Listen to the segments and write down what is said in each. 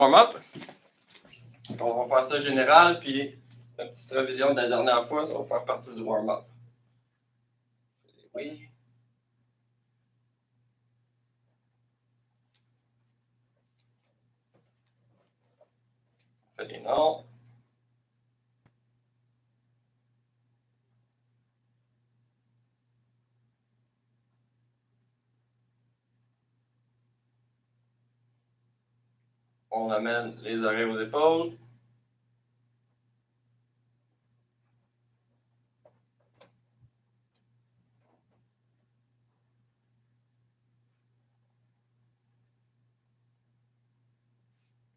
warm-up. On va faire ça général, puis une petite révision de la dernière fois, ça va faire partie du warm-up. Oui. Fait des noms. On amène les oreilles aux épaules.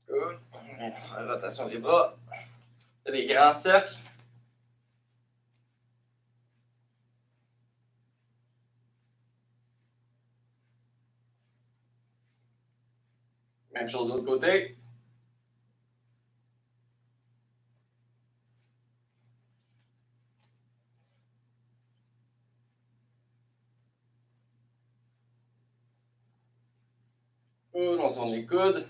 Good. La rotation des bras. Des grands cercles. Même chose de l'autre côté. Good. On tourne les coudes.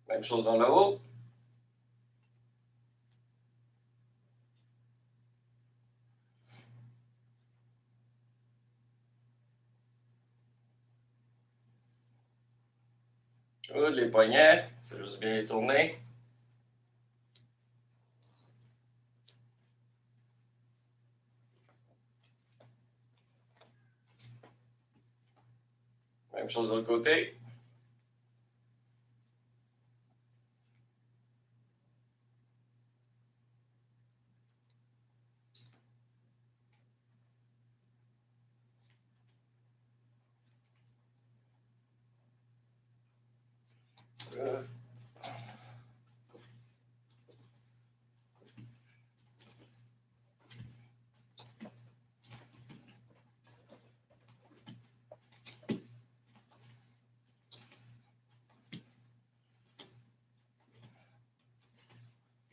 Même chose vers le haut. Good. Les poignets. Faut juste bien les tourner. Même chose de l'autre côté. Good.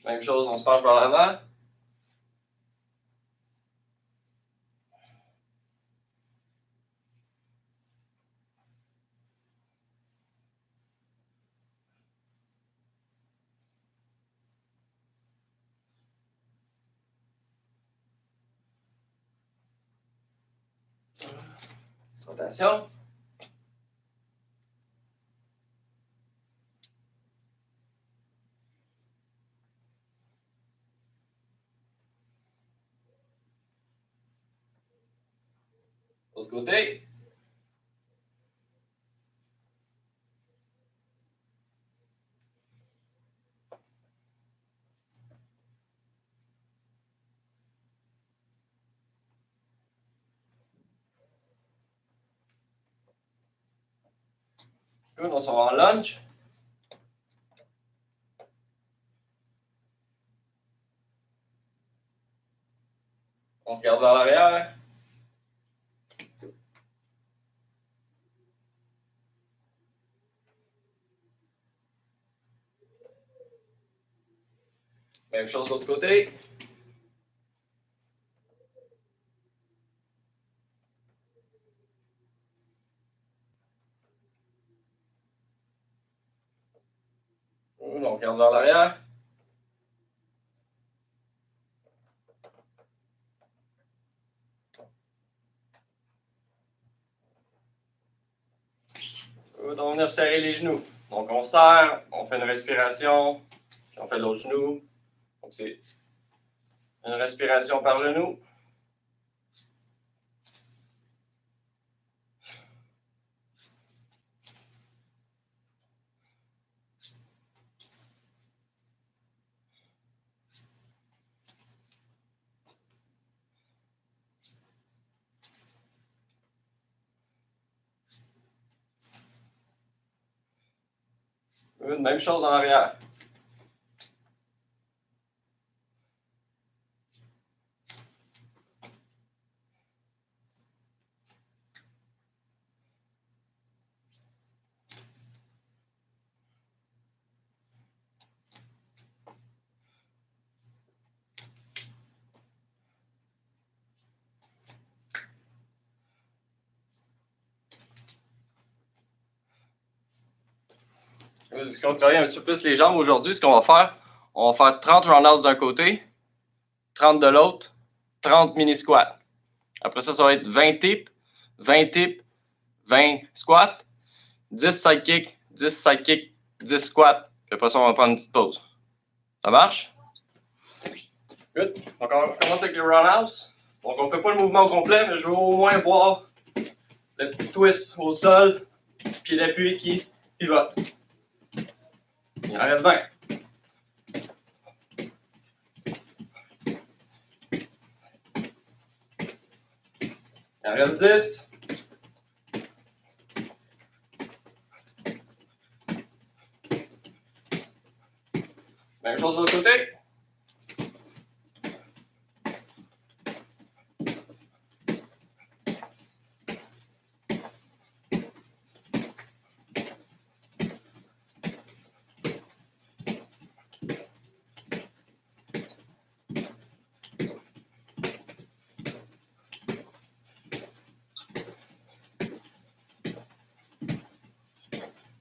Même chose, on se penche vers l'avant. Rotation. L'autre côté. Good, on s'en va en lunge. On regarde vers l'arrière. Même chose de l'autre côté. Good, on regarde vers l'arrière. Good, on va venir serrer les genoux. Donc on serre, on fait une respiration, puis on fait l'autre genou. Donc c'est une respiration par genou. Good, même chose en arrière. Vu qu'on travaille un petit peu plus les jambes aujourd'hui, ce qu'on va faire, on va faire 30 roundhouse d'un côté, 30 de l'autre, 30 mini squats. Après ça, ça va être 20 tips, 20 squats, 10 sidekick, 10 sidekick, 10 squats. Puis après ça, on va prendre une petite pause. Ça marche? Good. Donc, on commence avec le roundhouse. Donc, on ne fait pas le mouvement au complet, mais je veux au moins voir le petit twist au sol, puis l'appui qui pivote. Il en reste 20. Il en reste 10. Même chose de l'autre côté.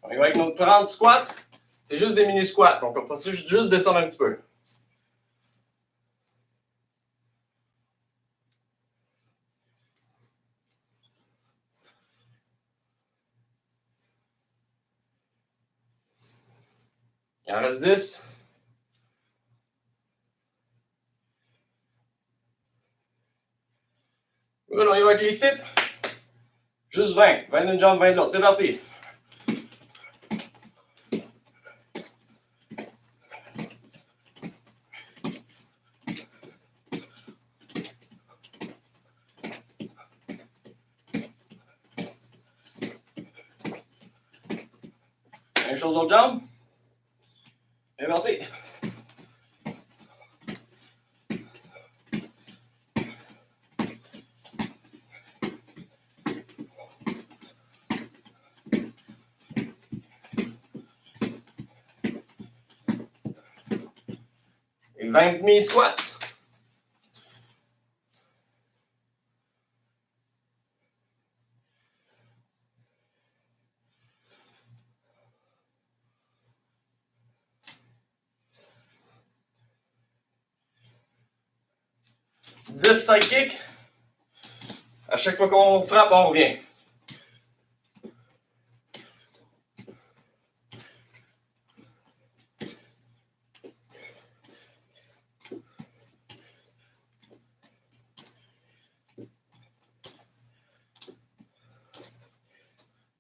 On y va avec nos 30 squats. C'est juste des mini squats. Donc, on va juste descendre un petit peu. Il en reste 10. Good, on y va avec les tips. Juste 20. 20 d'une jambe, 20 de l'autre. C'est parti. Même chose l'autre jambe. C'est parti. Et 20 mini squats. Dix side kicks. À chaque fois qu'on frappe, on revient.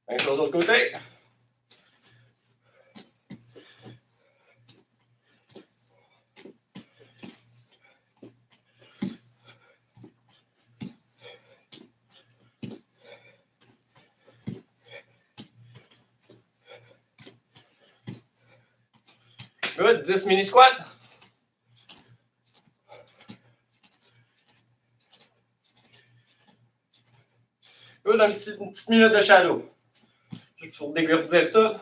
Même chose de l'autre côté. Good, 10 mini squats. Good, une petite minute de shadow. Pour dégourdir tout.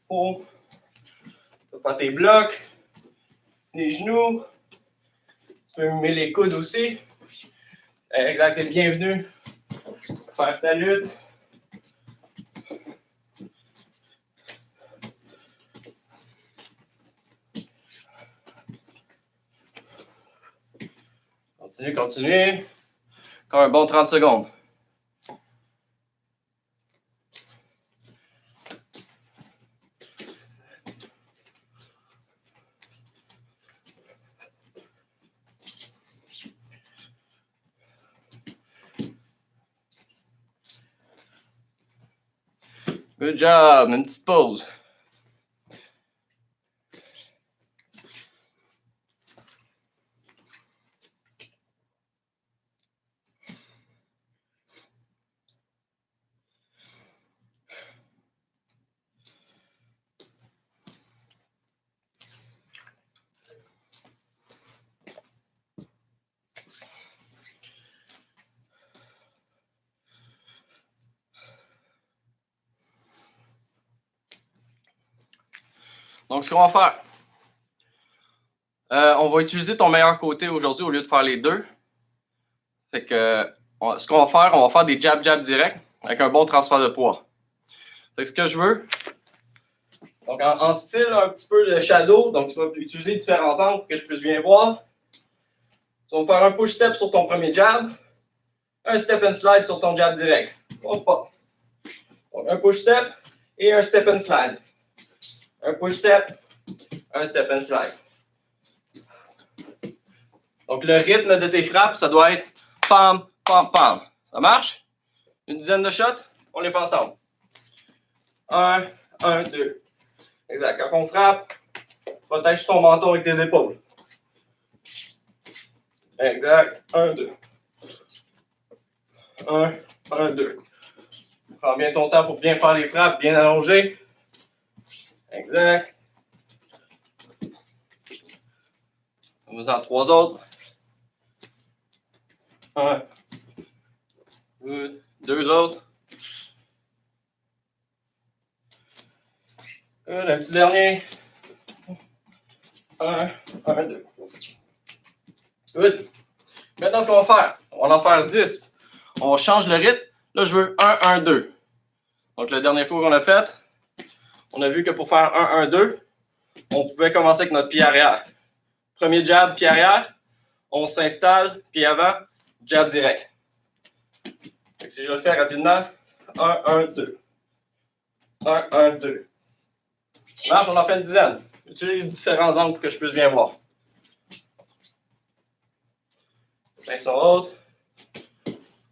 Pour faire tes blocs, les genoux. Tu peux mettre les coudes aussi. Exact, t'es bienvenu. Faire ta lutte. Continue. Encore un bon 30 secondes. Good job. Une petite pause. Donc, ce qu'on va faire, on va utiliser ton meilleur côté aujourd'hui au lieu de faire les deux. Fait que, ce qu'on va faire des jab directs avec un bon transfert de poids. Fait que ce que je veux, Donc, en style un petit peu de shadow, donc tu vas utiliser différents angles pour que je puisse bien voir. Tu vas me faire un push-step sur ton premier jab, un step and slide sur ton jab direct. Hop, hop. Donc, un push-step et un step and slide. Un push-step, un step and slide. Donc, le rythme de tes frappes, ça doit être pam, pam, pam. Ça marche? Une dizaine de shots, on les fait ensemble. 1, 1, 2. Exact. Quand on frappe, protège ton menton avec tes épaules. Exact. 1, 2. 1, 1, 2. Prends bien ton temps pour bien faire les frappes, bien allongées. Exact. On en 3 autres. 1, 2 autres. Un petit dernier. 1, 1, 2. Good. Maintenant, ce qu'on va faire, on va en faire 10. On change le rythme. Là, je veux 1, 1, 2. Donc, le dernier cours qu'on a fait, on a vu que pour faire 1, 1, 2, on pouvait commencer avec notre pied arrière. Premier jab, pied arrière. On s'installe, pied avant, jab direct. Donc, si je le fais rapidement, 1, 1, 2. 1, 1, 2. Marche, on en fait une dizaine. Utilise différents angles pour que je puisse bien voir. Mains sont hautes.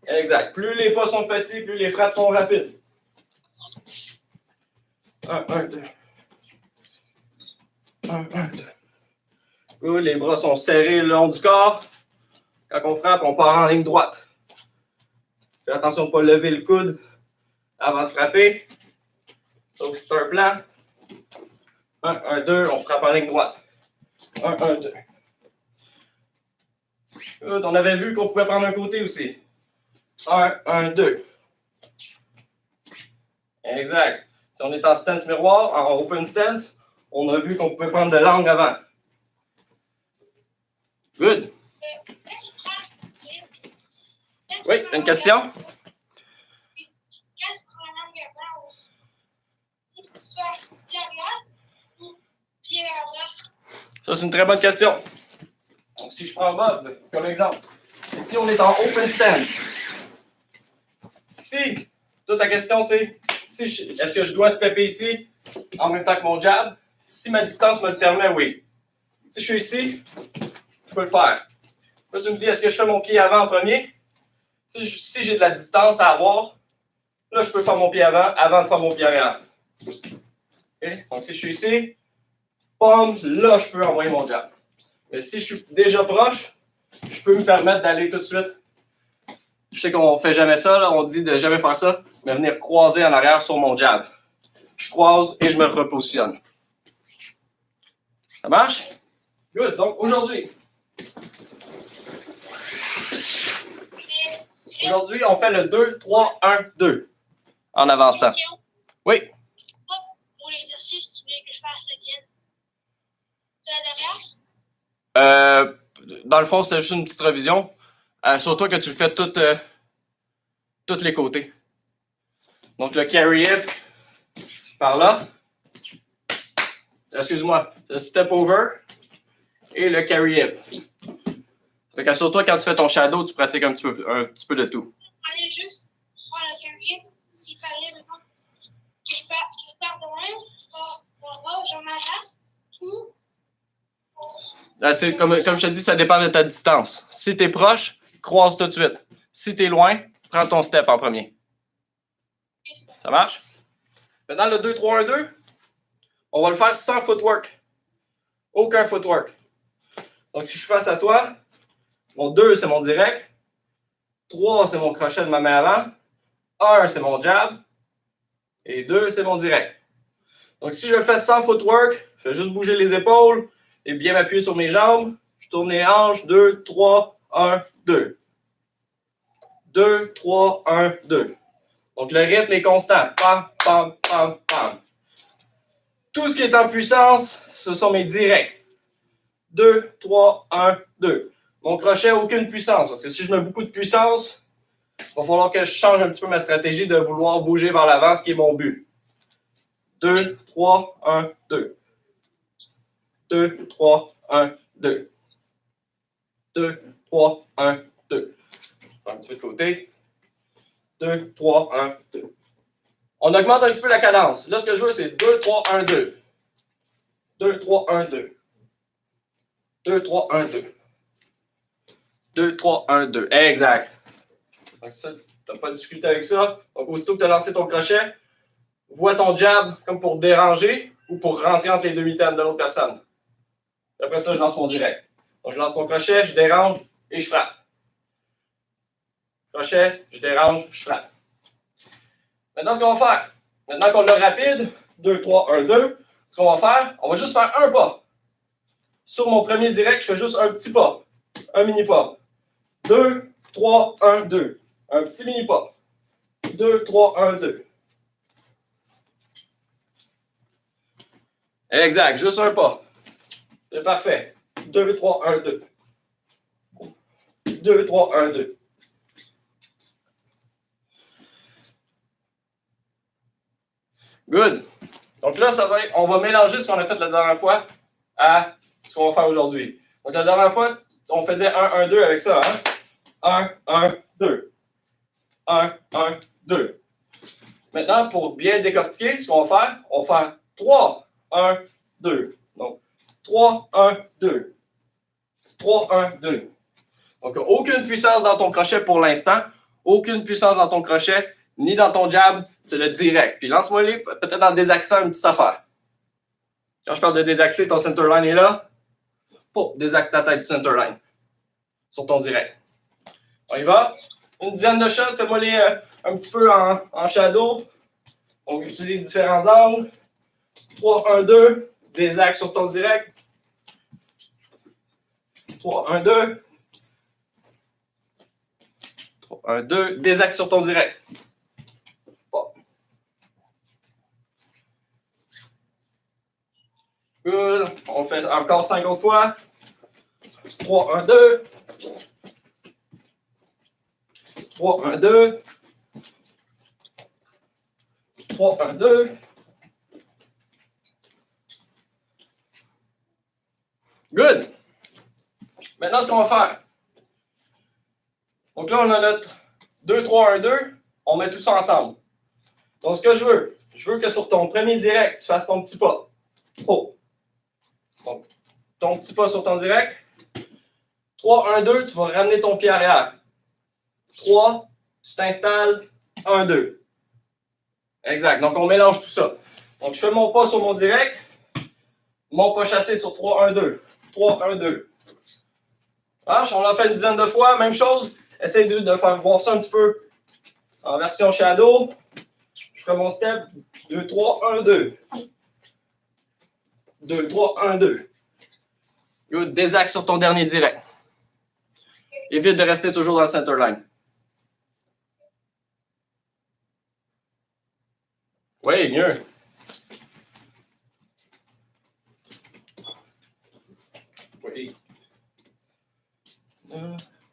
Exact. Plus les pas sont petits, plus les frappes sont rapides. 1, 1, 2. 1, 1, 2. Good. Les bras sont serrés le long du corps. Quand on frappe, on part en ligne droite. Fais attention de ne pas lever le coude avant de frapper. Sauf si c'est un plan. 1, 1, 2, on frappe en ligne droite. 1, 1, 2. Good. On avait vu qu'on pouvait prendre un côté aussi. 1, 1, 2. Exact. Si on est en stance miroir, en open stance, on a vu qu'on pouvait prendre de l'angle avant. Good. Oui, une question? Ça, c'est une très bonne question. Donc, si je prends Bob comme exemple, ici, on est en open stance. Si, toute ta question, c'est est-ce que je dois stepper ici en même temps que mon jab? Si ma distance me le permet, oui. Si je suis ici, je peux le faire. Là, tu me dis, est-ce que je fais mon pied avant en premier? Si j'ai de la distance à avoir, là, je peux faire mon pied avant de faire mon pied arrière. Okay? Donc, si je suis ici, pomme, là, je peux envoyer mon jab. Mais si je suis déjà proche, je peux me permettre d'aller tout de suite. Je sais qu'on ne fait jamais ça, là, on dit de jamais faire ça, mais venir croiser en arrière sur mon jab. Je croise et je me repositionne. Ça marche? Good. Donc, aujourd'hui, on fait le 2, 3, 1, 2 en avançant. Oui. Pour l'exercice, tu veux que je fasse lequel? C'est la derrière? Dans le fond, c'est juste une petite révision. Surtout que tu le fais tous les côtés. Donc, le carry hip par là. Excuse-moi, le step over et le carry hip. Fait que sur toi, quand tu fais ton shadow, tu pratiques un petit peu de tout. Allez, juste faire le carry hip. S'il fallait, maintenant, que je parte de même, j'en m'arrache, ou... Comme je te dis, ça dépend de ta distance. Si tu es proche, croise tout de suite. Si tu es loin, prends ton step en premier. Ça marche? Maintenant, le 2, 3, 1, 2, on va le faire sans footwork. Aucun footwork. Donc, si je suis face à toi, mon 2, c'est mon direct. 3, c'est mon crochet de ma main avant. 1, c'est mon jab. Et 2, c'est mon direct. Donc, si je le fais sans footwork, je vais juste bouger les épaules et bien m'appuyer sur mes jambes. Je tourne les hanches. 2, 3, 1, 2. 2, 3, 1, 2. Donc, le rythme est constant. Pam, pam, pam, pam. Tout ce qui est en puissance, ce sont mes directs. 2, 3, 1, 2. Mon crochet, aucune puissance. Parce que si je mets beaucoup de puissance, il va falloir que je change un petit peu ma stratégie de vouloir bouger vers l'avant, ce qui est mon but. 2, 3, 1, 2. 2, 3, 1, 2. 2, 3, 1, 2. Un petit peu de côté. 2, 3, 1, 2. On augmente un petit peu la cadence. Là, ce que je veux, c'est 2, 3, 1, 2. 2, 3, 1, 2. 2, 3, 1, 2. 2, 3, 1, 2. Exact. Donc ça, tu n'as pas de difficulté avec ça. Donc aussitôt que tu as lancé ton crochet, vois ton jab comme pour déranger ou pour rentrer entre les deux mitaines de l'autre personne. Après ça, je lance mon direct. Donc je lance mon crochet, je dérange et je frappe. Crochet, je dérange, je frappe. Maintenant, ce qu'on va faire, maintenant qu'on l'a rapide, 2, 3, 1, 2, ce qu'on va faire, on va juste faire un pas. Sur mon premier direct, je fais juste un petit pas, un mini pas. 2, 3, 1, 2. Un petit mini pas. 2, 3, 1, 2. Exact, juste un pas. C'est parfait. 2, 3, 1, 2. 2, 3, 1, 2. Good. Donc là, on va mélanger ce qu'on a fait la dernière fois à ce qu'on va faire aujourd'hui. Donc la dernière fois, on faisait 1, 1, 2 avec ça. Hein? 1, 1, 2. 1, 1, 2. Maintenant, pour bien le décortiquer, ce qu'on va faire, on va faire 3, 1, 2. Donc, 3, 1, 2. 3, 1, 2. Donc, aucune puissance dans ton crochet pour l'instant. Aucune puissance dans ton crochet, ni dans ton jab. C'est le direct. Puis lance-moi les peut-être en désaxant une petite affaire. Quand je parle de désaxer, ton centerline est là. Oh, désaxe ta tête du centerline. Sur ton direct. On y va? Une dizaine de shots. Fais-moi les un petit peu en shadow. On utilise différents angles. 3, 1, 2. Désaxe sur ton direct. 3, 1, 2. 3, 1, 2. Désaxe sur ton direct. Bon. Good. On fait encore 5 autres fois. 3, 1, 2. 3, 1, 2. 3, 1, 2. Good. Maintenant, ce qu'on va faire. Donc là, on a notre 2, 3, 1, 2. On met tout ça ensemble. Donc, ce que je veux que sur ton premier direct, tu fasses ton petit pas. Oh. Donc, ton petit pas sur ton direct. 3, 1, 2, tu vas ramener ton pied arrière. 3, tu t'installes. 1, 2. Exact. Donc, on mélange tout ça. Donc, je fais mon pas sur mon direct. Mon pas chassé sur 3, 1, 2. 3, 1, 2. On l'a fait une dizaine de fois. Même chose. Essaye de faire voir ça un petit peu en version shadow. Je ferai mon step. 2, 3, 1, 2. 2, 3, 1, 2. Good. Désaxe sur ton dernier direct. Évite de rester toujours dans le centerline. Oui, mieux. Oui.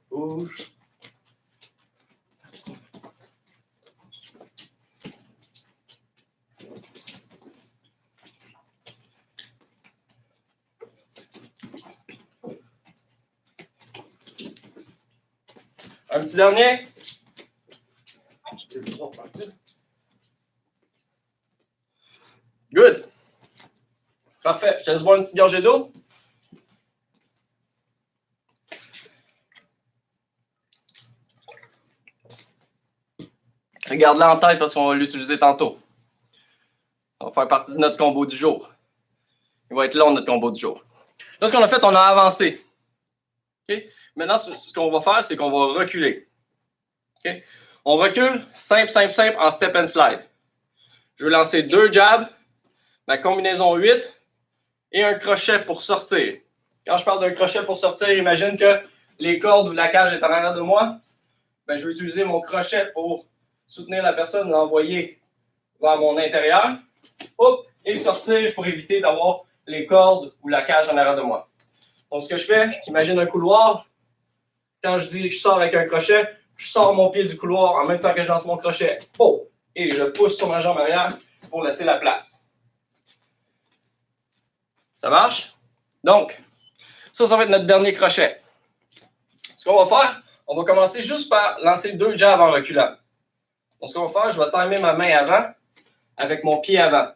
Bouge. Un petit dernier. 2, 3, 1, 2. Good. Parfait. Je te laisse boire une petite gorgée d'eau. Regarde-la en tête parce qu'on va l'utiliser tantôt. Ça va faire partie de notre combo du jour. Il va être long, notre combo du jour. Là, ce qu'on a fait, on a avancé. Okay? Maintenant, ce qu'on va faire, c'est qu'on va reculer. Okay? On recule, simple, simple, simple, en step and slide. Je vais lancer 2 jabs, ma combinaison 8 et un crochet pour sortir. Quand je parle d'un crochet pour sortir, imagine que les cordes ou la cage est en arrière de moi. Ben, je vais utiliser mon crochet pour soutenir la personne, l'envoyer vers mon intérieur. Hop, et sortir pour éviter d'avoir les cordes ou la cage en arrière de moi. Donc, ce que je fais, imagine un couloir. Quand je dis que je sors avec un crochet, je sors mon pied du couloir en même temps que je lance mon crochet. Oh! Et je pousse sur ma jambe arrière pour laisser la place. Ça marche? Donc, ça va être notre dernier crochet. Ce qu'on va faire, on va commencer juste par lancer 2 jabs en reculant. Donc, ce qu'on va faire, je vais timer ma main avant avec mon pied avant.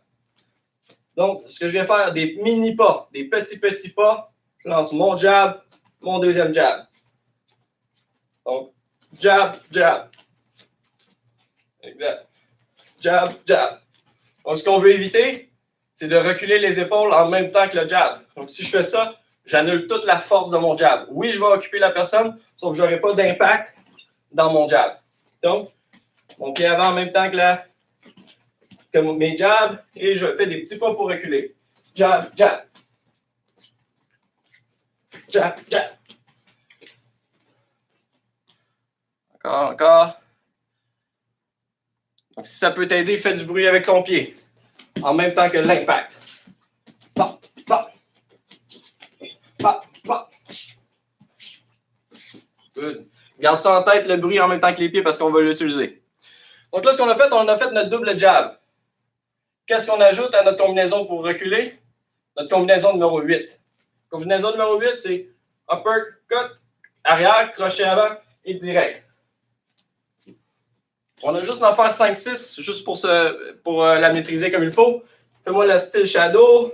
Donc, ce que je viens faire, des mini pas, des petits pas. Je lance mon jab, mon deuxième jab. Donc, jab, jab. Exact. Jab, jab. Donc, ce qu'on veut éviter, c'est de reculer les épaules en même temps que le jab. Donc, si je fais ça, j'annule toute la force de mon jab. Oui, je vais occuper la personne, sauf que je n'aurai pas d'impact dans mon jab. Donc, mon pied avant en même temps que mes jabs, et je fais des petits pas pour reculer. Jab, jab. Jab, jab. Encore. Donc, si ça peut t'aider, fais du bruit avec ton pied, en même temps que l'impact. Bah, bah. Bah, bah. Good. Garde ça en tête, le bruit en même temps que les pieds, parce qu'on va l'utiliser. Donc là, ce qu'on a fait, on a fait notre double jab. Qu'est-ce qu'on ajoute à notre combinaison pour reculer? Notre combinaison numéro 8. Combinaison numéro 8, c'est uppercut, arrière, crochet avant et direct. On a juste à en faire 5-6, juste pour la maîtriser comme il faut. Fais-moi le style shadow,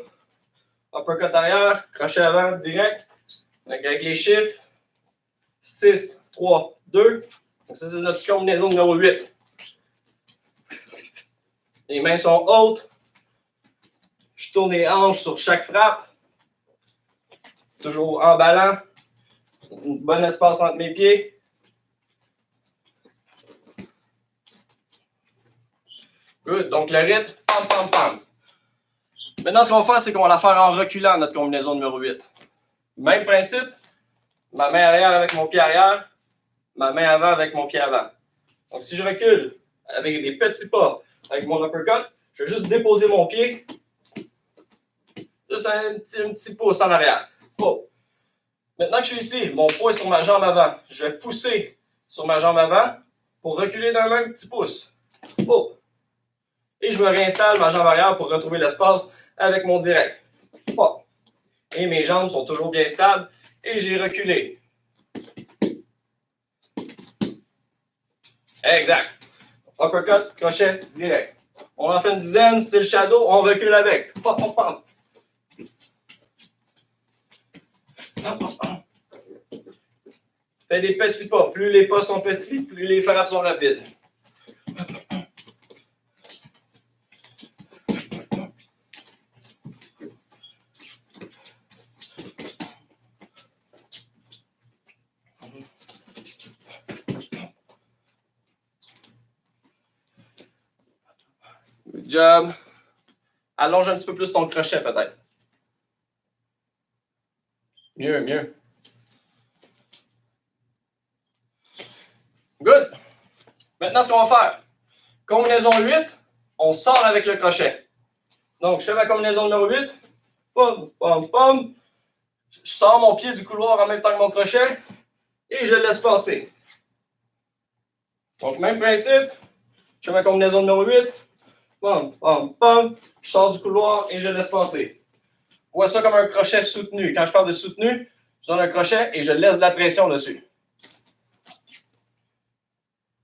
uppercut arrière, crochet avant, direct. Avec les chiffres, 6, 3, 2. Donc ça, c'est notre combinaison numéro 8. Les mains sont hautes. Je tourne les hanches sur chaque frappe. Toujours emballant. Un bon espace entre mes pieds. Good. Donc, le rythme, pam, pam, pam. Maintenant, ce qu'on va faire, c'est qu'on va la faire en reculant, notre combinaison numéro 8. Même principe. Ma main arrière avec mon pied arrière. Ma main avant avec mon pied avant. Donc, si je recule avec des petits pas, avec mon uppercut, je vais juste déposer mon pied. Juste un petit pouce en arrière. Oh. Maintenant que je suis ici, mon poids est sur ma jambe avant. Je vais pousser sur ma jambe avant pour reculer d'un même petit pouce. Oh. Et je me réinstalle ma jambe arrière pour retrouver l'espace avec mon direct. Oh. Et mes jambes sont toujours bien stables et j'ai reculé. Exact. Uppercut, crochet, direct. On en fait une dizaine, style shadow, on recule avec. Pop, pop, pop. Fais des petits pas. Plus les pas sont petits, plus les frappes sont rapides. Good job. Allonge un petit peu plus ton crochet, peut-être. Mieux, mieux. Good. Maintenant, ce qu'on va faire, combinaison 8, on sort avec le crochet. Donc, je fais ma combinaison numéro 8. Pum, pum, pum. Je sors mon pied du couloir en même temps que mon crochet et je le laisse passer. Donc, même principe. Je fais ma combinaison numéro 8. Pum, pum, pum. Je sors du couloir et je laisse passer. On voit ça comme un crochet soutenu. Quand je parle de soutenu, je donne un crochet et je laisse de la pression dessus.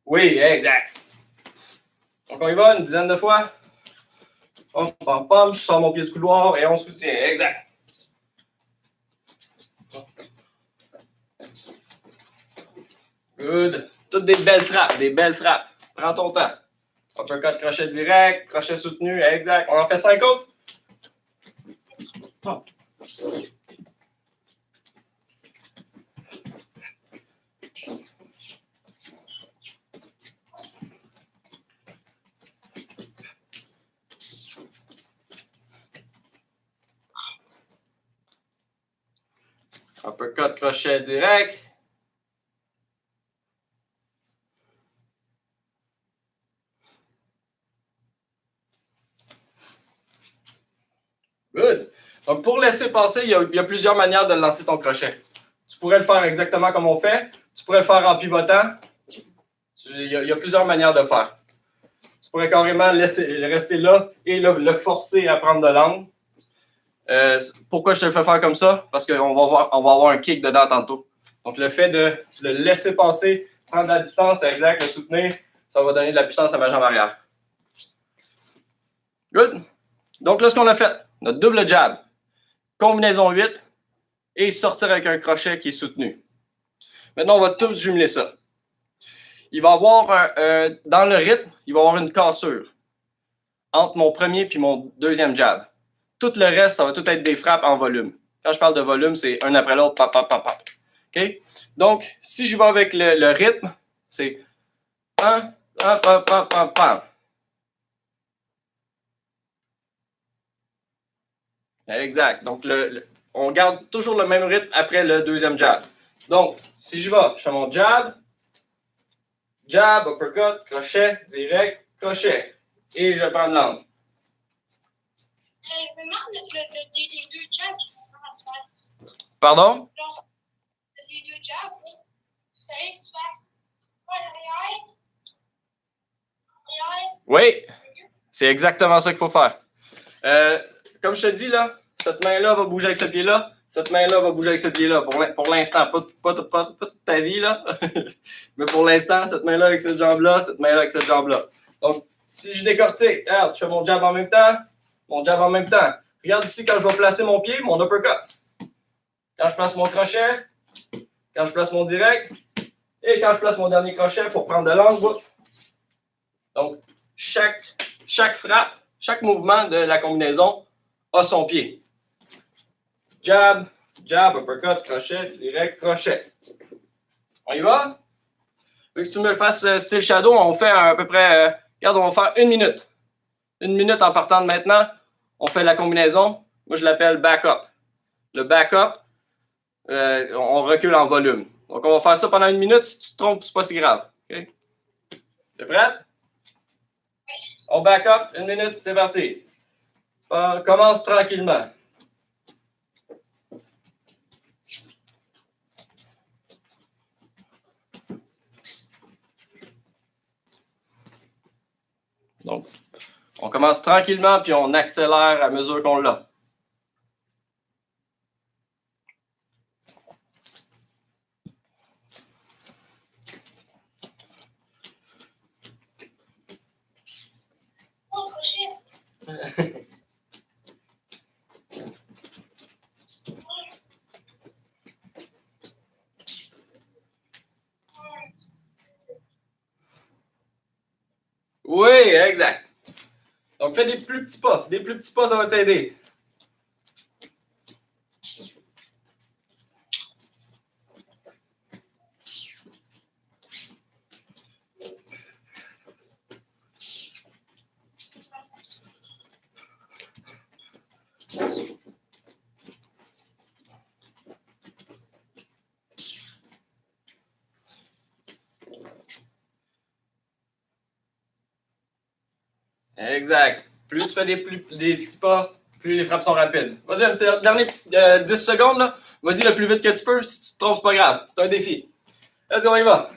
Oui, exact. Donc, on y va une dizaine de fois. Pum, pum, pum. Je sors mon pied du couloir et on soutient. Exact. Good. Toutes des belles frappes, des belles frappes. Prends ton temps. Uppercut, crochet direct, crochet soutenu, exact. On en fait 5 autres. Oh. Uppercut, crochet direct. Good. Donc, pour laisser passer, il y a plusieurs manières de lancer ton crochet. Tu pourrais le faire exactement comme on fait. Tu pourrais le faire en pivotant. Il y a plusieurs manières de faire. Tu pourrais carrément rester là et le forcer à prendre de l'angle. Pourquoi je te le fais faire comme ça? Parce qu'on va avoir un kick dedans tantôt. Donc, le fait de le laisser passer, prendre la distance, exact, le soutenir, ça va donner de la puissance à ma jambe arrière. Good. Donc, là, ce qu'on a fait, notre double jab, combinaison 8 et sortir avec un crochet qui est soutenu. Maintenant, on va tout jumeler ça. Il va y avoir, dans le rythme, il va y avoir une cassure entre mon premier et mon deuxième jab. Tout le reste, ça va tout être des frappes en volume. Quand je parle de volume, c'est un après l'autre, pap, pap, pap, pap. OK? Donc, si je vais avec le rythme, c'est 1, pam, pam, pam, pam, pam. Exact. Donc, on garde toujours le même rythme après le deuxième jab. Donc, si je fais mon jab, jab, uppercut, crochet, direct, crochet. Et je prends l'angle. Je me marre des deux jabs. Pardon? Les deux jabs, vous savez, soit arrière. Oui, c'est exactement ça qu'il faut faire. Comme je te dis, là, cette main-là va bouger avec ce pied-là. Cette main-là va bouger avec ce pied-là. Pour l'instant, pas toute ta vie, là. Mais pour l'instant, cette main-là avec cette jambe-là, cette main-là avec cette jambe-là. Donc, si je décortique, regarde, je fais mon jab en même temps, mon jab en même temps. Regarde ici quand je vais placer mon pied, mon uppercut. Quand je place mon crochet, quand je place mon direct, et quand je place mon dernier crochet pour prendre de l'angle. Donc, chaque frappe, chaque mouvement de la combinaison a son pied. Jab, jab, uppercut, crochet, direct, crochet. On y va? Vu que tu me le fasses style shadow, on fait à peu près, regarde, on va faire 1 minute. 1 minute en partant de maintenant, on fait la combinaison. Moi, je l'appelle backup. Le backup, on recule en volume. Donc, on va faire ça pendant 1 minute. Si tu te trompes, c'est pas si grave. Okay? T'es prête? On back up, 1 minute, c'est parti. On commence tranquillement. Donc, on commence tranquillement, puis on accélère à mesure qu'on l'a. Oh, crochet. Oui, exact. Donc, fais des plus petits pas. Des plus petits pas, ça va t'aider. Exact. Plus tu fais des petits pas, plus les frappes sont rapides. Vas-y, un dernier petit 10 secondes. Là. Vas-y le plus vite que tu peux. Si tu te trompes, c'est pas grave. C'est un défi. Let's go, on y va.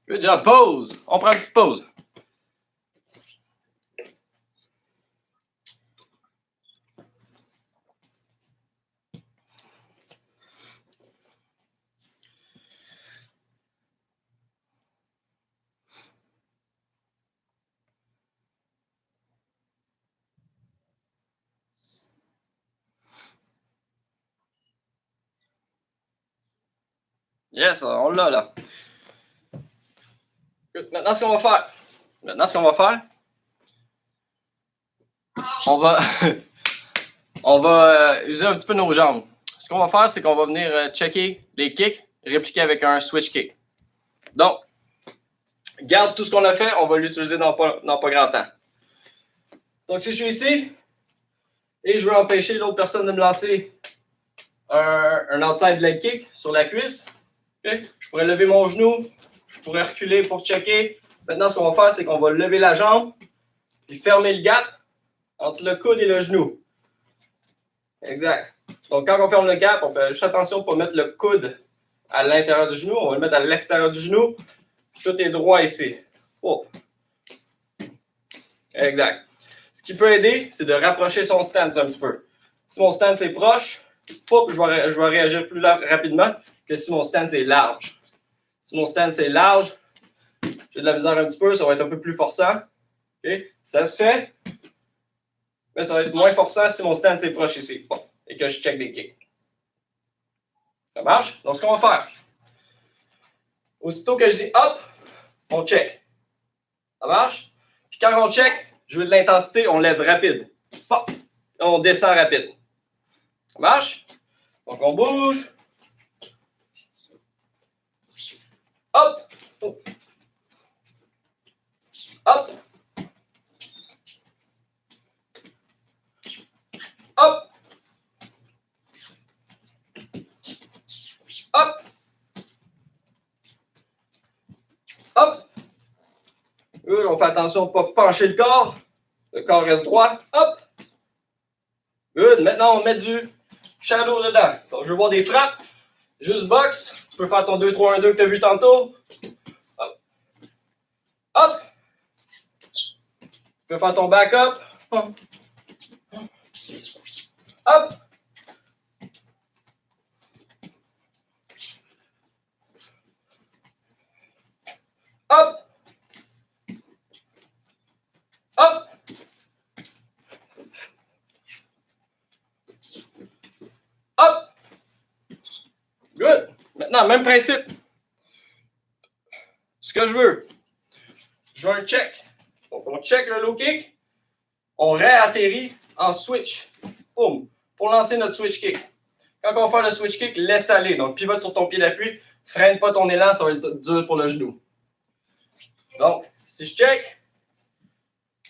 Good job. Pause. On prend une petite pause. Yes, on l'a là. Maintenant, ce qu'on va faire, on va user un petit peu nos jambes. Ce qu'on va faire, c'est qu'on va venir checker les kicks, répliquer avec un switch kick. Donc, garde tout ce qu'on a fait, on va l'utiliser dans pas grand temps. Donc, si je suis ici et je veux empêcher l'autre personne de me lancer un outside leg kick sur la cuisse, okay, je pourrais lever mon genou, je pourrais reculer pour checker. Maintenant, ce qu'on va faire, c'est qu'on va lever la jambe et fermer le gap entre le coude et le genou. Exact. Donc, quand on ferme le cap, on fait juste attention pour mettre le coude à l'intérieur du genou. On va le mettre à l'extérieur du genou. Tout est droit ici. Oh. Exact. Ce qui peut aider, c'est de rapprocher son stance un petit peu. Si mon stance est proche, je vais réagir plus rapidement que si mon stance est large. Si mon stance est large, j'ai de la misère un petit peu, ça va être un peu plus forçant. Okay? Ça se fait, mais ça va être moins forçant si mon stance est proche ici. Bon. Et que je check des kicks. Ça marche? Donc, ce qu'on va faire, aussitôt que je dis hop, on check. Ça marche? Puis quand on check, je veux de l'intensité, on lève rapide. Pop! On descend rapide. Ça marche? Donc, on bouge. Hop! Hop! Hop! Hop! Hop! On fait attention de ne pas pencher le corps. Le corps reste droit. Hop! Good. Maintenant, on met du shadow dedans. Donc, je veux voir des frappes. Juste box. Tu peux faire ton 2-3-1-2 que tu as vu tantôt. Hop! Hop! Tu peux faire ton backup. Hop! Hop! Hop! Hop! Hop! Good! Maintenant, même principe. Ce que je veux un check. Donc, on check le low kick. On réatterrit en switch. Boum! Pour lancer notre switch kick. Quand on va faire le switch kick, laisse aller. Donc, pivote sur ton pied d'appui. Freine pas ton élan, ça va être dur pour le genou. Donc, si je check,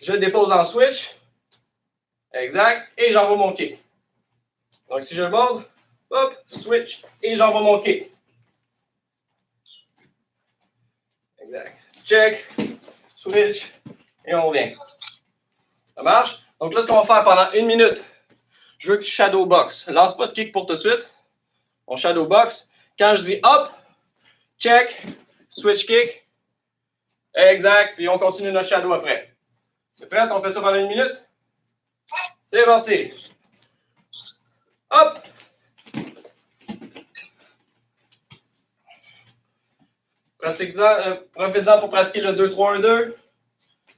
je dépose en switch. Exact. Et j'envoie mon kick. Donc, si je le borde, hop, switch. Et j'envoie mon kick. Exact. Check, switch. Et on revient. Ça marche? Donc là, ce qu'on va faire pendant 1 minute, je veux que tu shadow box. Lance pas de kick pour tout de suite. On shadow box. Quand je dis hop, check, switch kick. Exact. Puis on continue notre shadow après. C'est prêt? On fait ça pendant 1 minute? C'est parti. Hop. Profitez-en pour pratiquer le 2-3-1-2.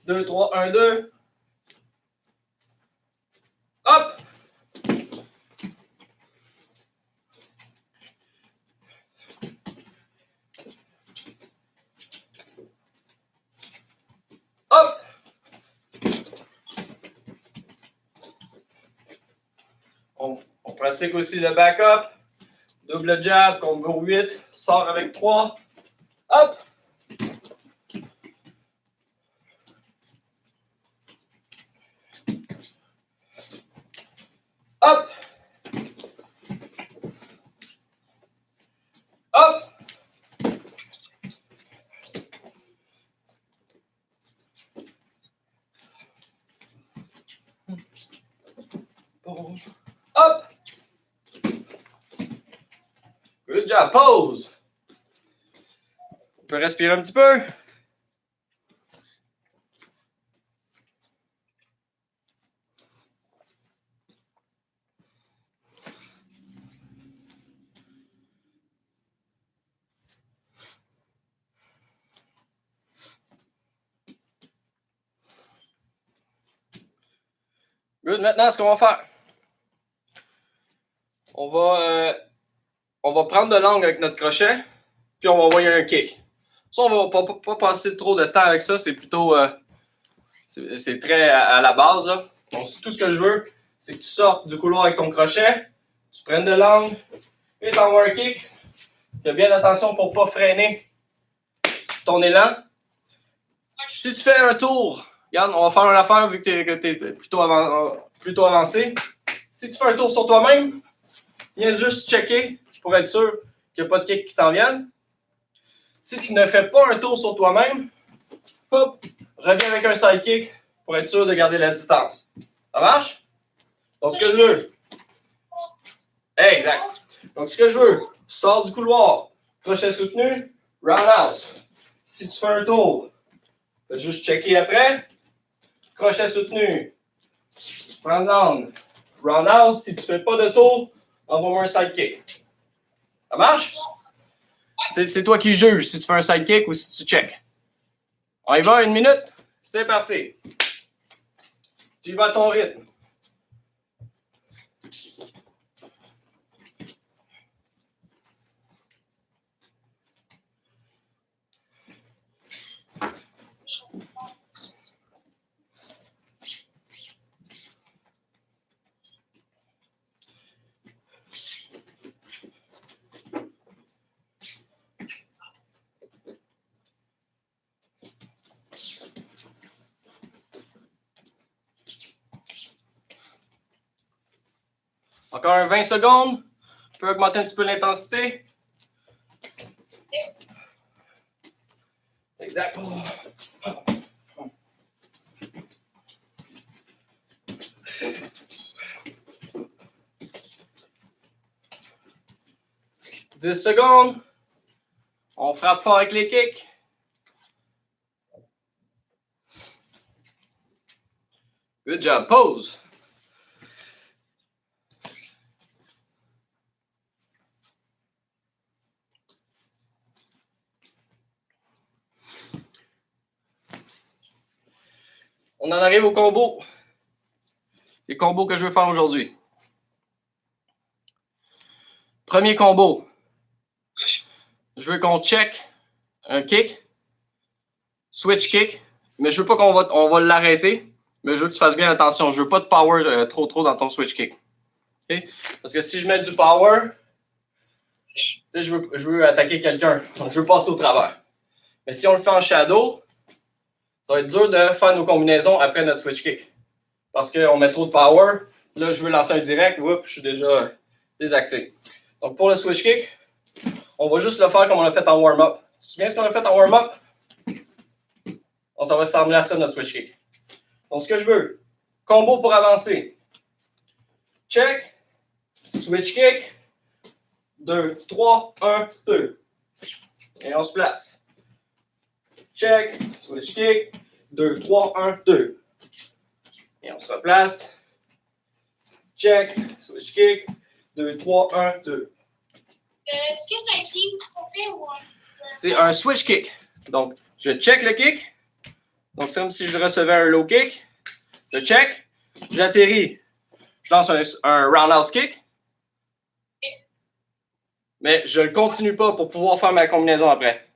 2-3-1-2. Hop. Hop. On pratique aussi le backup. Double jab, combo 8. Sort avec 3. Hop. Hop. Hop. Hop. Good job. Pause. On peut respirer un petit peu. Good. Maintenant, ce qu'on va faire, on va prendre de l'angle avec notre crochet, puis on va envoyer un kick. Ça, on va pas passer trop de temps avec ça. C'est plutôt, c'est très à la base. Là. Donc, tout ce que je veux, c'est que tu sortes du couloir avec ton crochet, tu prennes de l'angle, et tu envoies un kick. Fais bien attention pour ne pas freiner ton élan. Si tu fais un tour, regarde, on va faire une affaire vu que tu es plutôt avancé. Si tu fais un tour sur toi-même, viens juste checker pour être sûr qu'il n'y a pas de kick qui s'en vienne. Si tu ne fais pas un tour sur toi-même, hop, reviens avec un side kick pour être sûr de garder la distance. Ça marche? Donc, ce que je veux, Exact. Donc, ce que je veux, sors du couloir, crochet soutenu, roundhouse. Si tu fais un tour, tu vas juste checker après, crochet soutenu, prends down, roundhouse. Si tu ne fais pas de tour, envoie-moi un sidekick. Ça marche? C'est toi qui juges si tu fais un sidekick ou si tu check. On y va, 1 minute? C'est parti. Tu y vas à ton rythme. Encore un 20 secondes. Tu peux augmenter un petit peu l'intensité. Exact. 10 secondes. On frappe fort avec les kicks. Good job. Pause. On en arrive au combo. Les combos que je veux faire aujourd'hui. Premier combo. Je veux qu'on check un kick, switch kick, mais je veux pas on va l'arrêter, mais je veux que tu fasses bien attention. Je veux pas de power trop dans ton switch kick. Okay? Parce que si je mets du power, je veux attaquer quelqu'un. Donc, je veux passer au travers. Mais si on le fait en shadow, ça va être dur de faire nos combinaisons après notre switch kick. Parce qu'on met trop de power. Là, je veux lancer un direct. Oups, je suis déjà désaxé. Donc, pour le switch kick, on va juste le faire comme on l'a fait en warm-up. Tu te souviens ce qu'on a fait en warm-up? Ça va ressembler à ça, notre switch kick. Donc, ce que je veux, combo pour avancer. Check. Switch kick. 2, 3, 1, 2. Et on se place. Check. Switch kick. 2, 3, 1, 2. Et on se replace. Check. Switch kick. 2, 3, 1, 2. Est-ce que c'est un team qu'on fait ou un... C'est un switch kick. Donc, je check le kick. Donc, c'est comme si je recevais un low kick. Je check. J'atterris. Je lance un roundhouse kick. Mais je ne le continue pas pour pouvoir faire ma combinaison après.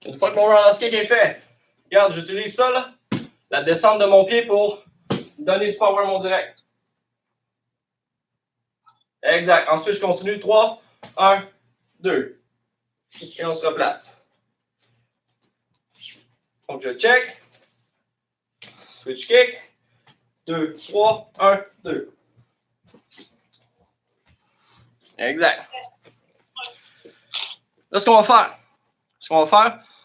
Une fois que mon roundhouse kick est fait, regarde, j'utilise ça, là, la descente de mon pied pour donner du power à mon direct. Exact. Ensuite, je continue. 3, 1, 2. Et on se replace. Donc, je check. Switch kick. 2, 3, 1, 2. Exact. Là, ce qu'on va faire,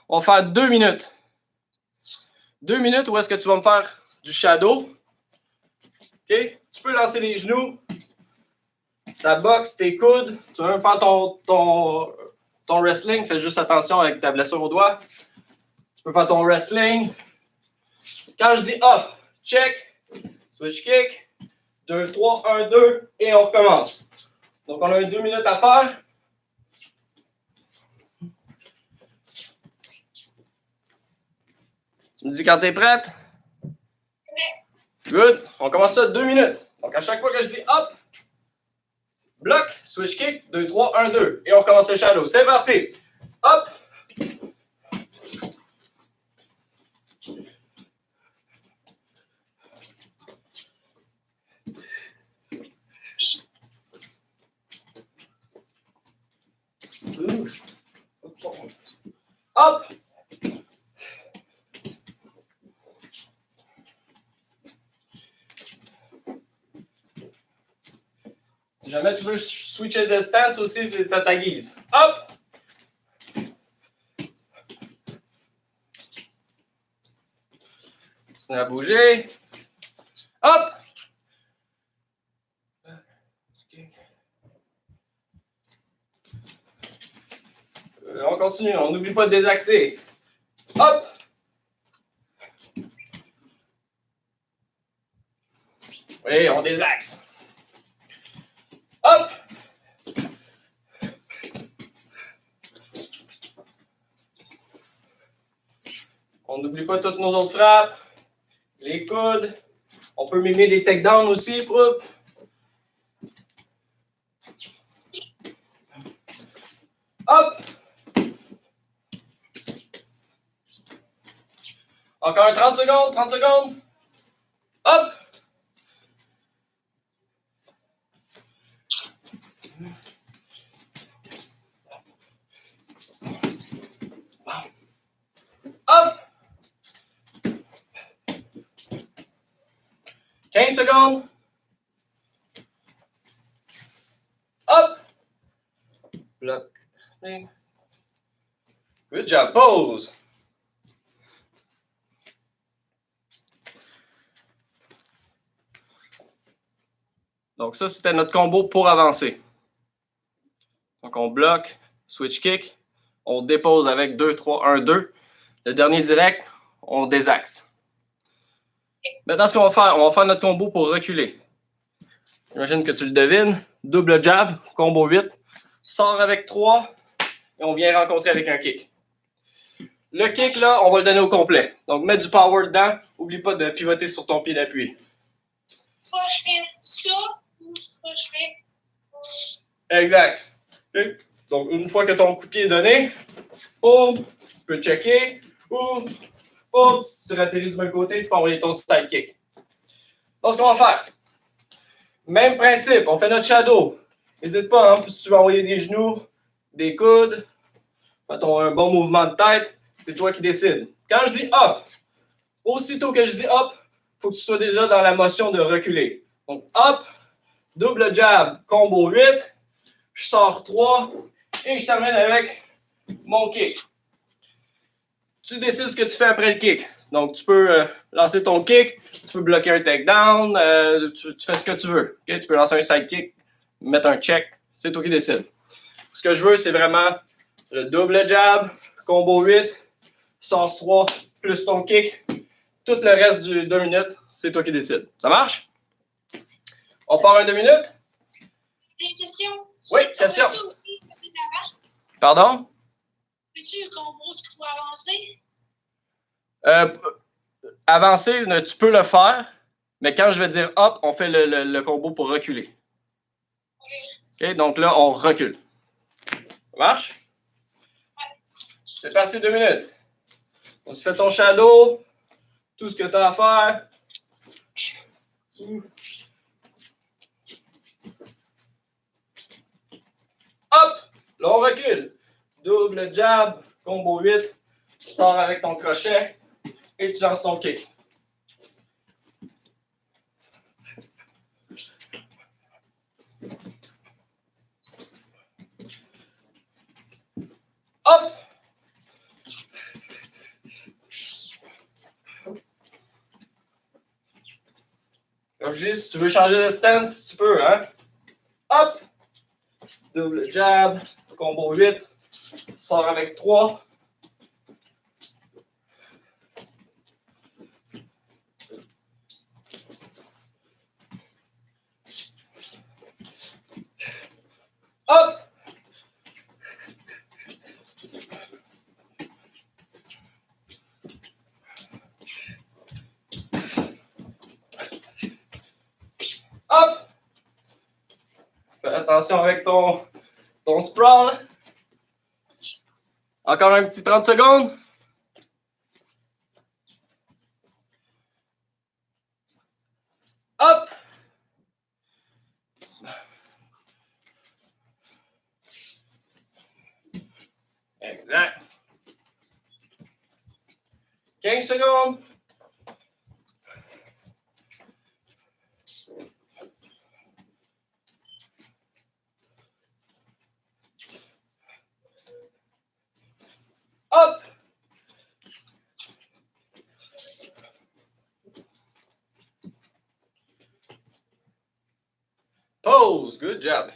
on va faire 2 minutes. 2 minutes où est-ce que tu vas me faire du shadow. OK? Tu peux lancer les genoux, ta boxe, tes coudes. Tu veux même faire ton wrestling. Fais juste attention avec ta blessure au doigt. Tu peux faire ton wrestling. Quand je dis up, check, switch kick, 2, 3, 1, 2, et on recommence. Donc, on a 2 minutes à faire. Tu me dis quand tu es prête? Good. On commence ça 2 minutes. Donc, à chaque fois que je dis hop, bloc, switch kick, 2, 3, 1, 2. Et on recommence le shadow. C'est parti. Hop. Hop. Si jamais tu veux switcher de stance aussi, c'est à ta guise. Hop! On a bougé. Hop! On continue, on n'oublie pas de désaxer. Hop! Oui, on désaxe. Hop! On n'oublie pas toutes nos autres frappes. Les coudes. On peut mimer des takedowns aussi. Hop! Hop! Encore un 30 secondes, 30 secondes. Hop! Hop! 15 secondes. Hop! Bloc. Good job. Pause. Donc ça, c'était notre combo pour avancer. Donc on bloque, switch kick, on dépose avec 2, 3, 1, 2. Le dernier direct, on désaxe. Maintenant, ce qu'on va faire, on va faire notre combo pour reculer. J'imagine que tu le devines. Double jab, combo 8. Sort avec 3 et on vient rencontrer avec un kick. Le kick, là, on va le donner au complet. Donc, mets du power dedans. N'oublie pas de pivoter sur ton pied d'appui. Soit je fais ça, ou soit je fais... Exact. Okay. Donc, une fois que ton coup de pied est donné, boum, tu peux checker, ou boum, si tu atterris du même côté, tu peux envoyer ton side kick. Donc, ce qu'on va faire, même principe, on fait notre shadow. N'hésite pas, hein, si tu veux envoyer des genoux, des coudes, mettons un bon mouvement de tête, c'est toi qui décides. Quand je dis hop, aussitôt que je dis hop, il faut que tu sois déjà dans la motion de reculer. Donc hop, double jab, combo 8, je sors 3 et je termine avec mon kick. Tu décides ce que tu fais après le kick. Donc tu peux lancer ton kick, tu peux bloquer un takedown, tu fais ce que tu veux. Okay? Tu peux lancer un side kick, mettre un check, c'est toi qui décides. Ce que je veux, c'est vraiment le double jab, combo 8, sors 3, plus ton kick. Tout le reste du 2 minutes, c'est toi qui décides. Ça marche? On part un 2 minutes? J'ai une question. Oui, question. Peux-tu aussi côté d'avant? Pardon? Peux-tu combo ce qu'il faut avancer? Avancer, tu peux le faire, mais quand je vais dire hop, on fait le combo pour reculer. OK, donc là, on recule. Ça marche? C'est parti, 2 minutes. Donc, tu fais ton shadow, tout ce que tu as à faire. Hop! Là, on recule. Double jab, combo 8. Sors avec ton crochet et tu lances ton kick. Hop! Comme je dis, si tu veux changer de stance, tu peux, hein? Hop! Double jab, combo 8. Sors avec 3. Hop! Hop! Fais attention avec ton sprawl. Encore un petit 30 secondes. Hop! Exact. 15 secondes. Hop! Pause. Good job.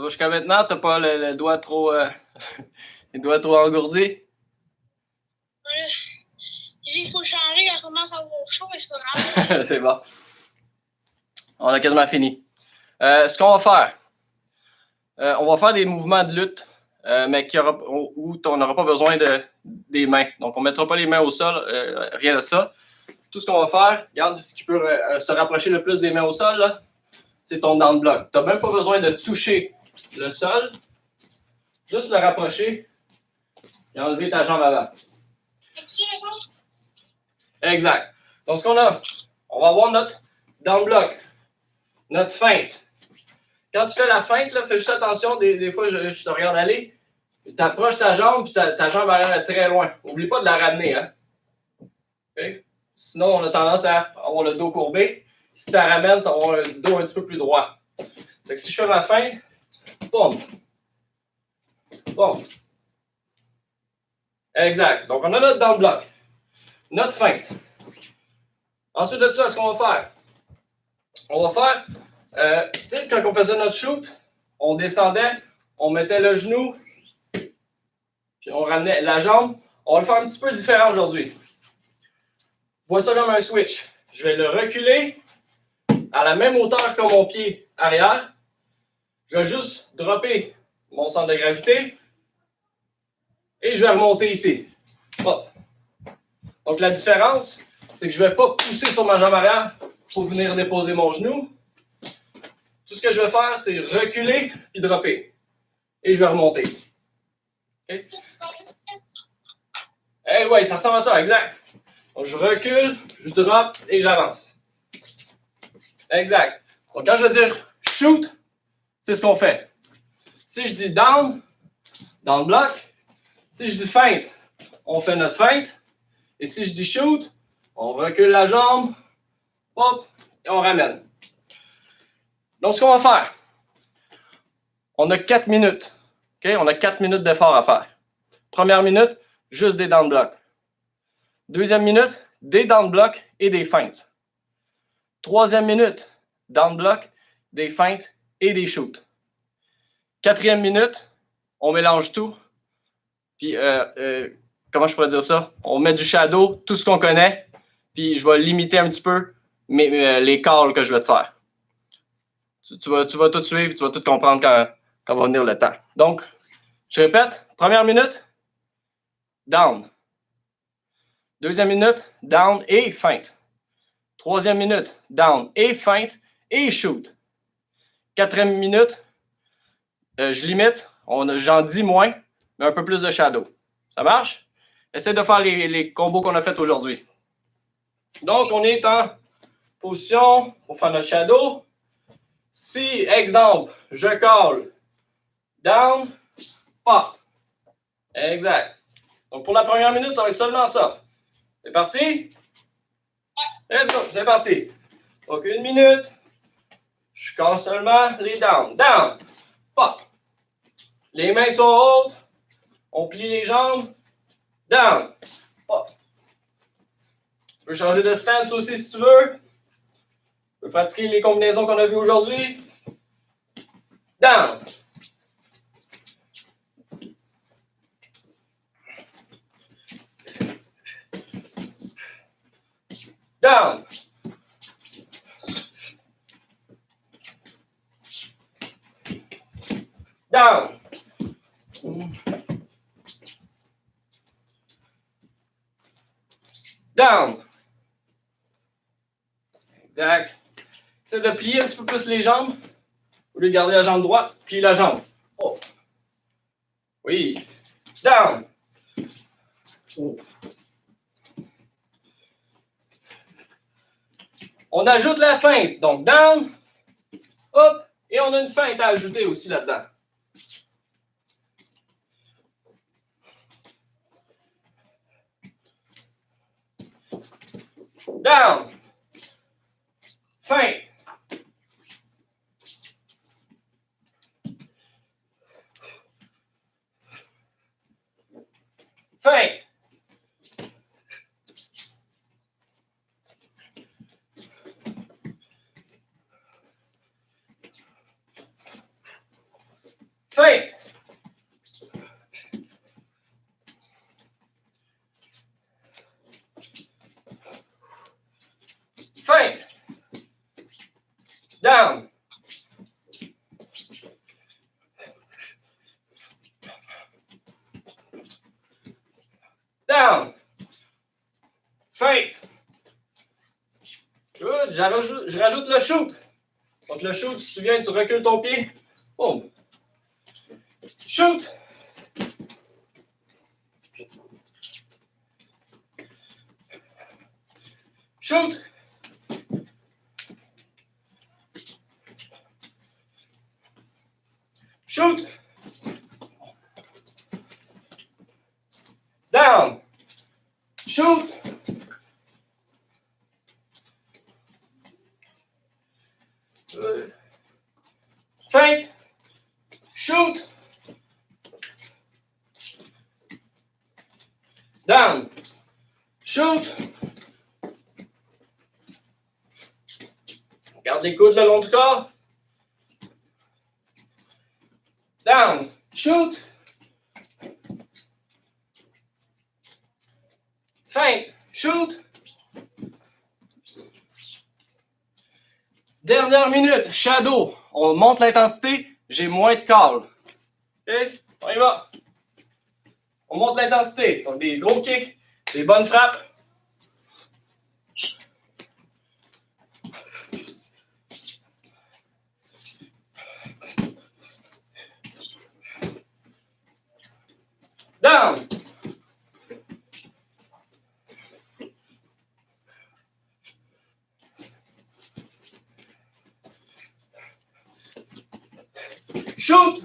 va jusqu'à maintenant? T'as pas le doigt trop... les doigts trop engourdis? Il faut changer, elle commence à avoir chaud, mais c'est pas grave. C'est bon. On a quasiment fini. Ce qu'on va faire, on va faire des mouvements de lutte, mais où on n'aura pas besoin des mains. Donc, on ne mettra pas les mains au sol, rien de ça. Tout ce qu'on va faire, regarde, ce qui peut se rapprocher le plus des mains au sol, là, c'est ton down block. Tu n'as même pas besoin de toucher le sol. Juste le rapprocher et enlever ta jambe avant. Exact. Donc, ce qu'on a, on va avoir notre down block, notre feinte. Quand tu fais la feinte, là, fais juste attention, des fois, je te regarde aller, tu approches ta jambe, puis ta jambe arrive très loin. N'oublie pas de la ramener. Hein? Okay? Sinon, on a tendance à avoir le dos courbé. Si tu la ramènes, tu vas avoir le dos un petit peu plus droit. Donc, si je fais ma feinte, boum. Boum. Exact. Donc, on a notre down block, notre feinte. Ensuite de ça, ce qu'on va faire? On va faire, tu sais, quand on faisait notre shoot, on descendait, on mettait le genou, puis on ramenait la jambe. On va le faire un petit peu différent aujourd'hui. Vois ça comme un switch. Je vais le reculer à la même hauteur que mon pied arrière. Je vais juste dropper mon centre de gravité et je vais remonter ici. Hop. Donc la différence, c'est que je ne vais pas pousser sur ma jambe arrière pour venir déposer mon genou. Tout ce que je vais faire, c'est reculer puis dropper. Et je vais remonter. Okay? Eh oui, ça ressemble à ça, exact. Donc, je recule, je drop et j'avance. Exact. Donc, quand je vais dire shoot, c'est ce qu'on fait. Si je dis down, down block. Si je dis feinte, on fait notre feinte. Et si je dis shoot, on recule la jambe, hop, et on ramène. Donc, ce qu'on va faire, on a 4 minutes. Okay? On a 4 minutes d'effort à faire. Première minute, juste des down blocks. Deuxième minute, des down blocks et des feintes. Troisième minute, down block, des feintes et des shoots. Quatrième minute, on mélange tout. Puis, comment je pourrais dire ça? On met du shadow, tout ce qu'on connaît. Puis, je vais limiter un petit peu les calls que je vais te faire. Tu vas tout suivre, tu vas tout comprendre quand va venir le temps. Donc, je répète, première minute, down. Deuxième minute, down et feinte. Troisième minute, down et feinte et shoot. Quatrième minute, je limite, j'en dis moins, mais un peu plus de shadow. Ça marche? Essaye de faire les combos qu'on a fait aujourd'hui. Donc, on est en position pour faire notre shadow. Si, exemple, je call down, pop. Exact. Donc, pour la première minute, ça va être seulement ça. C'est parti? Let's go, c'est parti. Donc, 1 minute. Je casse seulement les down. Down, pop. Les mains sont hautes. On plie les jambes. Down, pop. Tu peux changer de stance aussi si tu veux. Tu peux pratiquer les combinaisons qu'on a vues aujourd'hui. Down. Down. Down. Down. Exact. Essaie de plier un petit peu plus les jambes. Au lieu de garder la jambe droite, plie la jambe. Oh. Oui. Down. Oh. On ajoute la feinte. Donc, down. Hop. Et on a une feinte à ajouter aussi là-dedans. Down. Feinte. Feinte. Feinte. Feinte. Down. Down. Feinte. Good. Je rajoute le shoot. Donc le shoot, tu te souviens, tu recules ton pied. Boom. Shoot. Shoot. Shoot. Down. Shoot. Feinte. Shoot. Down. Shoot. Garde les coudes le long du corps. Down. Shoot. Feinte. Shoot. Dernière minute. Shadow. On monte l'intensité. J'ai moins de call. OK? On y va. On monte l'intensité. Donc des gros kicks. Des bonnes frappes. Down. Shoot.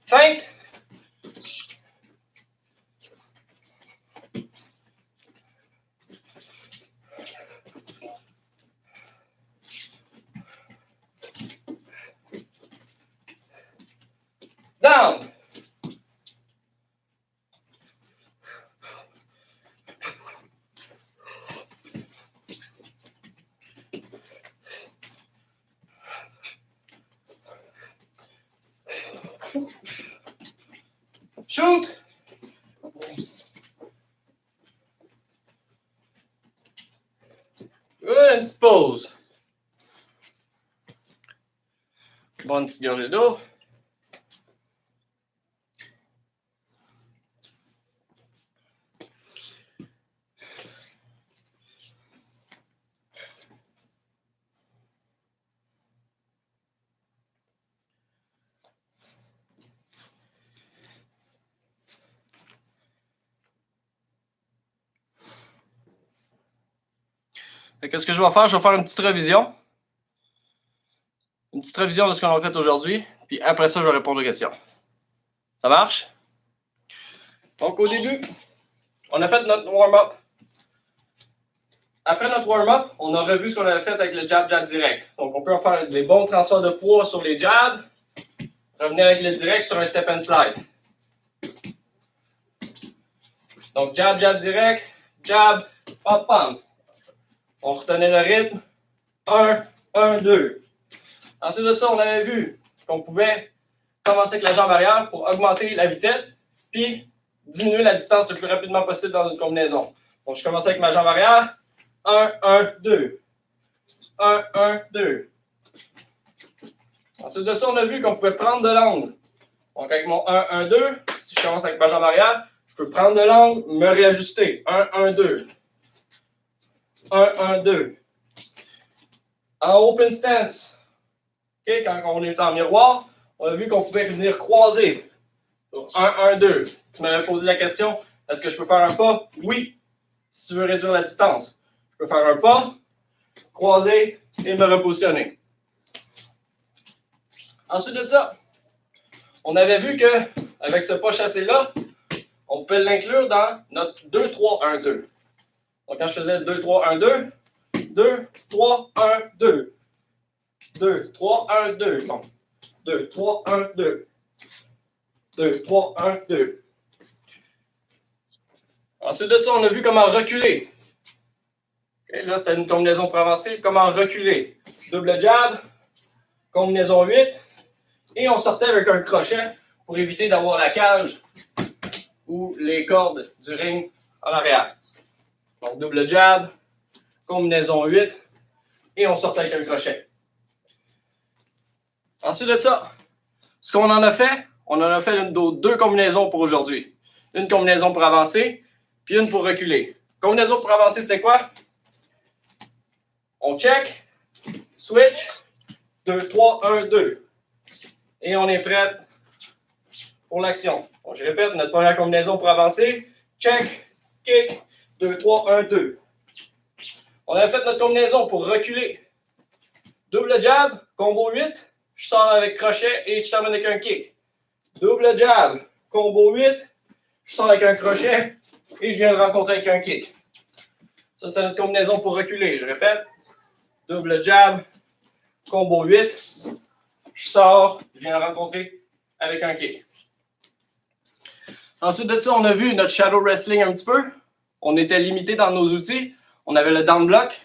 Feinte. Down. Shoot. Good, une petite pause. Bonne petite gorgée d'eau. Qu'est-ce que je vais faire? Je vais faire une petite révision. Une petite révision de ce qu'on a fait aujourd'hui. Puis après ça, je vais répondre aux questions. Ça marche? Donc au début, on a fait notre warm-up. Après notre warm-up, on a revu ce qu'on avait fait avec le jab direct. Donc on peut faire des bons transferts de poids sur les jabs. Revenir avec le direct sur un step and slide. Donc jab direct, jab, pam pam. On retenait le rythme. 1, 1, 2. Ensuite de ça, on avait vu qu'on pouvait commencer avec la jambe arrière pour augmenter la vitesse, puis diminuer la distance le plus rapidement possible dans une combinaison. Donc, je commençais avec ma jambe arrière. 1, 1, 2. 1, 1, 2. Ensuite de ça, on a vu qu'on pouvait prendre de l'angle. Donc, avec mon 1, 1, 2, si je commence avec ma jambe arrière, je peux prendre de l'angle, me réajuster. 1, 1, 2. 1, 1, 2. En open stance, okay, quand on est en miroir, on a vu qu'on pouvait venir croiser. 1, 1, 2. Tu m'avais posé la question, est-ce que je peux faire un pas? Oui, si tu veux réduire la distance. Je peux faire un pas, croiser et me repositionner. Ensuite de ça, on avait vu qu'avec ce pas chassé-là, on pouvait l'inclure dans notre 2, 3, 1, 2. Donc, quand je faisais 2, 3, 1, 2, 2, 3, 1, 2. 2, 3, 1, 2. Donc, 2, 3, 1, 2. 2, 3, 1, 2. Ensuite de ça, on a vu comment reculer. Okay, là, c'était une combinaison pour avancer. Comment reculer. Double jab, combinaison 8. Et on sortait avec un crochet pour éviter d'avoir la cage ou les cordes du ring en arrière. Donc, double jab, combinaison 8. Et on sortait avec un crochet. Ensuite de ça, ce qu'on en a fait, on en a fait deux combinaisons pour aujourd'hui. Une combinaison pour avancer, puis une pour reculer. Combinaison pour avancer, c'était quoi? On check, switch, 2, 3, 1, 2. Et on est prêt pour l'action. Bon, je répète, notre première combinaison pour avancer, check, kick, 2, 3, 1, 2. On a fait notre combinaison pour reculer. Double jab, combo 8, je sors avec crochet et je termine avec un kick. Double jab, combo 8, je sors avec un crochet et je viens le rencontrer avec un kick. Ça, c'est notre combinaison pour reculer. Je répète, double jab, combo 8, je sors, je viens le rencontrer avec un kick. Ensuite de ça, on a vu notre shadow wrestling un petit peu. On était limité dans nos outils. On avait le down block,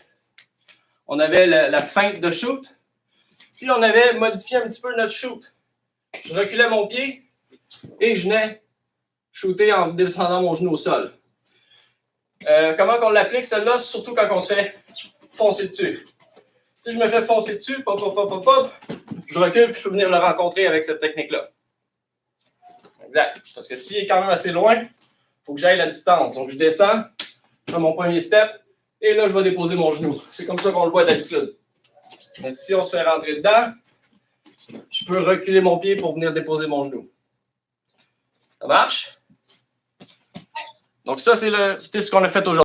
on avait la feinte de shoot, puis on avait modifié un petit peu notre shoot. Je reculais mon pied et je venais shooter en descendant mon genou au sol. Comment on l'applique celle-là, surtout quand on se fait foncer dessus. Si je me fais foncer dessus, pop, pop, pop, pop, pop, je recule puis je peux venir le rencontrer avec cette technique-là. Exact. Parce que s'il est quand même assez loin, il faut que j'aille la distance. Donc je descends, je fais mon premier step, et là je vais déposer mon genou. C'est comme ça qu'on le voit d'habitude. Mais si on se fait rentrer dedans, je peux reculer mon pied pour venir déposer mon genou. Ça marche? Donc ça, c'est ce qu'on a fait aujourd'hui.